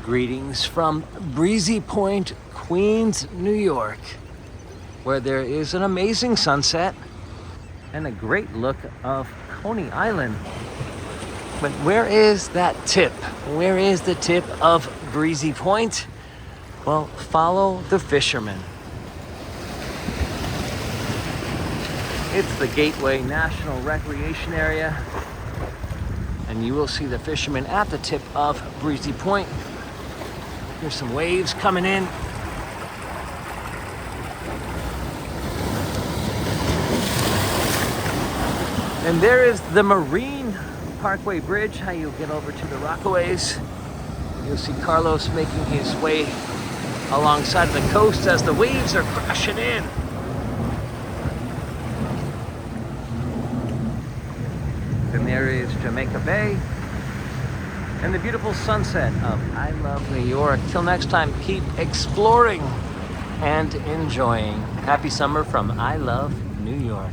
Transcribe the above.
Greetings from Breezy Point, Queens, New York, where there is an amazing sunset and a great look of Coney Island. But where is that tip? Where is the tip of Breezy Point? Well, follow the fishermen. It's the Gateway National Recreation Area, and you will see the fishermen at the tip of Breezy Point. There's some waves coming in. And there is the Marine Parkway Bridge, how you get over to the Rockaways. You'll see Carlos making his way alongside of the coast as the waves are crashing in. And there is Jamaica Bay and the beautiful sunset of I Love New York. Till next time, keep exploring and enjoying. Happy summer from I Love New York.